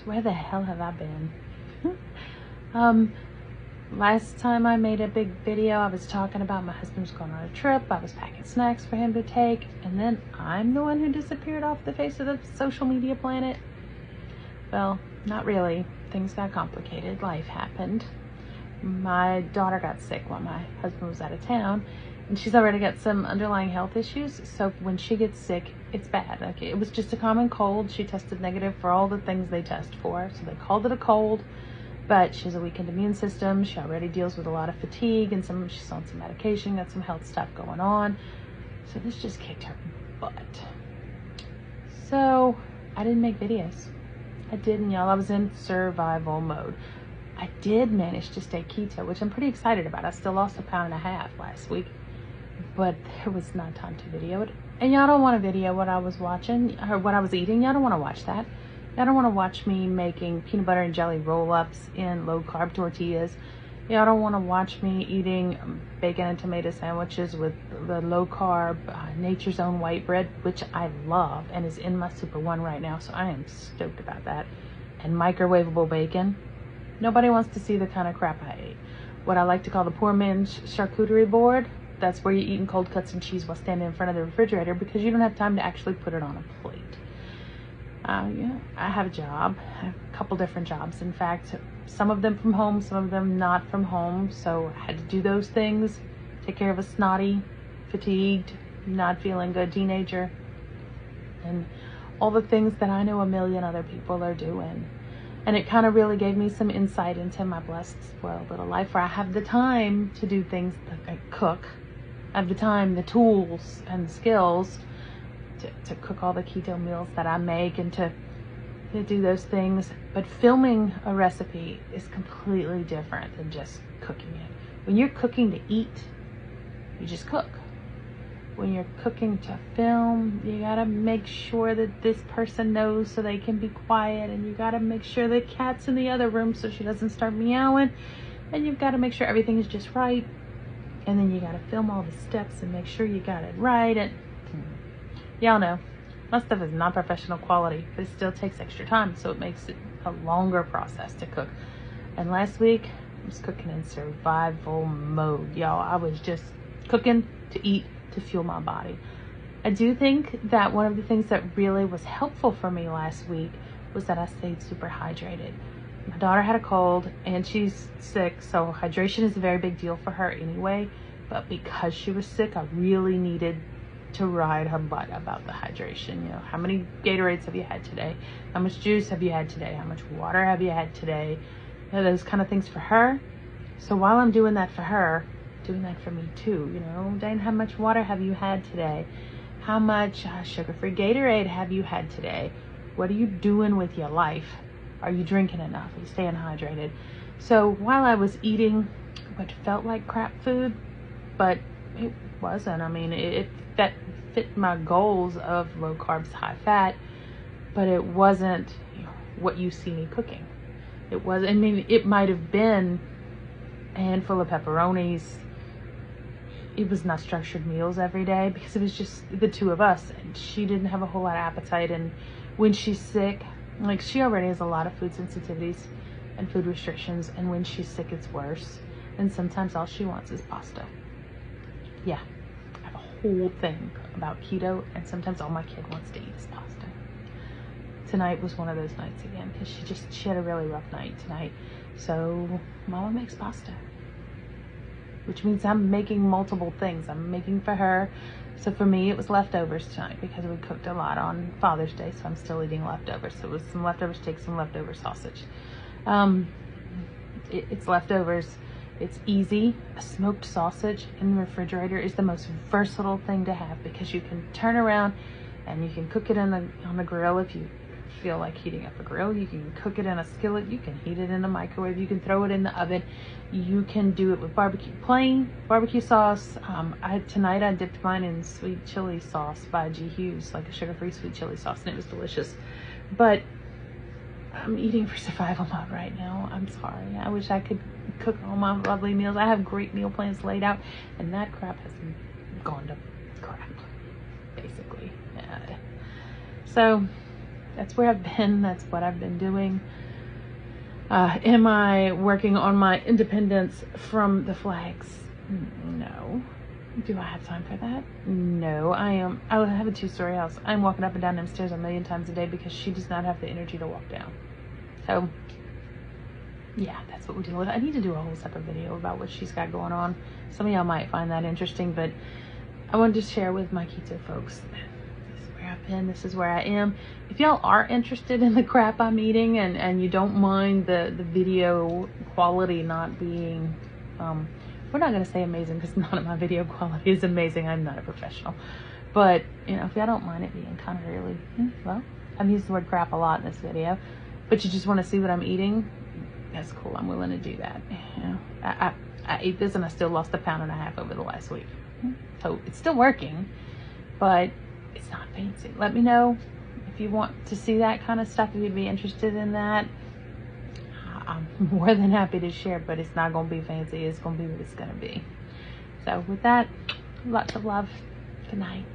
where the hell have I been? Last time I made a big video, I was talking about my husband's going on a trip. I was packing snacks for him to take, and then I'm the one who disappeared off the face of the social media planet. Well, not really. Things got complicated. Life happened. My daughter got sick while my husband was out of town, and she's already got some underlying health issues. So when she gets sick, it's bad. Okay, it was just a common cold. She tested negative for all the things they test for, so they called it a cold. But she has a weakened immune system. She already deals with a lot of fatigue, and she's on some medication, got some health stuff going on. So this just kicked her butt. So I didn't make videos. I didn't, y'all. I was in survival mode. I did manage to stay keto, which I'm pretty excited about. I still lost 1.5 pounds last week, but there was not time to video it. And y'all don't want to video what I was watching or what I was eating. Y'all don't want to watch that. Y'all don't want to watch me making peanut butter and jelly roll-ups in low-carb tortillas. Y'all don't want to watch me eating bacon and tomato sandwiches with the low-carb Nature's Own white bread, which I love and is in my Super One right now, so I am stoked about that. And microwavable bacon. Nobody wants to see the kind of crap I ate. What I like to call the poor man's charcuterie board. That's where you're eating cold cuts and cheese while standing in front of the refrigerator because you don't have time to actually put it on a plate. Yeah, I have a job. I have a couple different jobs. In fact, some of them from home, some of them not from home. So I had to do those things, take care of a snotty, fatigued, not feeling good teenager, and all the things that I know a million other people are doing. And it kind of really gave me some insight into my blessed, spoiled little life where I have the time to do things like cook. I have the time, the tools, and the skills to cook all the keto meals that I make and to do those things. But filming a recipe is completely different than just cooking it. When you're cooking to eat, you just cook. When you're cooking to film, you gotta make sure that this person knows so they can be quiet, and you gotta make sure the cat's in the other room so she doesn't start meowing, and you've got to make sure everything is just right, and then you gotta film all the steps and make sure you got it right. And y'all know, my stuff is not professional quality, but it still takes extra time, so it makes it a longer process to cook. And last week, I was cooking in survival mode, y'all. I was just cooking to eat, to fuel my body. I do think that one of the things that really was helpful for me last week was that I stayed super hydrated. My daughter had a cold, and she's sick, so hydration is a very big deal for her anyway, but because she was sick, I really needed to ride her butt about the hydration. You know, how many Gatorades have you had today? How much juice have you had today? How much water have you had today? You know, those kind of things for her. So while I'm doing that for her, doing that for me too. You know, Dane, how much water have you had today? How much sugar-free Gatorade have you had today? What are you doing with your life? Are you drinking enough? Are you staying hydrated? So while I was eating what felt like crap food, but it wasn't. I mean, that fit my goals of low carbs, high fat, but it wasn't, you know, what you see me cooking. It was, I mean, it might have been a handful of pepperonis. It was not structured meals every day because it was just the two of us, and she didn't have a whole lot of appetite. And when she's sick, like, she already has a lot of food sensitivities and food restrictions, and when she's sick, it's worse. And sometimes all she wants is pasta. Yeah, I have a whole thing about keto, and sometimes all my kid wants to eat is pasta. Tonight was one of those nights again because she had a really rough night tonight. So Mama makes pasta, which means I'm making multiple things. I'm making for her. So for me, it was leftovers tonight because we cooked a lot on Father's Day, so I'm still eating leftovers. So it was some leftover steak, some leftover sausage. It's leftovers. It's easy. A smoked sausage in the refrigerator is the most versatile thing to have because you can turn around and you can cook it on the grill if you feel like heating up a grill. You can cook it in a skillet. You can heat it in the microwave. You can throw it in the oven. You can do it with plain barbecue sauce. Tonight I dipped mine in sweet chili sauce by G. Hughes, like a sugar-free sweet chili sauce, and it was delicious. But I'm eating for survival mode right now. I'm sorry. I wish I could cook all my lovely meals. I have great meal plans laid out, and that crap has gone to crap, basically. So that's where I've been. That's what I've been doing. Am I working on my independence from the flags? No. Do I have time for that? No. I have a 2-story house. I'm walking up and down them stairs a million times a day because she does not have the energy to walk down. So, yeah, that's what we're dealing with. I need to do a whole separate video about what she's got going on. Some of y'all might find that interesting, but I wanted to share with my keto folks. This is where I've been. This is where I am. If y'all are interested in the crap I'm eating and you don't mind the video quality not being, we're not going to say amazing because none of my video quality is amazing. I'm not a professional. But, you know, if y'all don't mind it being kind of really, well, I'm using the word crap a lot in this video, but you just want to see what I'm eating, that's cool. I'm willing to do that. You know, I ate this and I still lost 1.5 pounds over the last week. So it's still working, but it's not fancy. Let me know if you want to see that kind of stuff, if you'd be interested in that. I'm more than happy to share, but it's not going to be fancy. It's going to be what it's going to be. So with that, lots of love. Good night.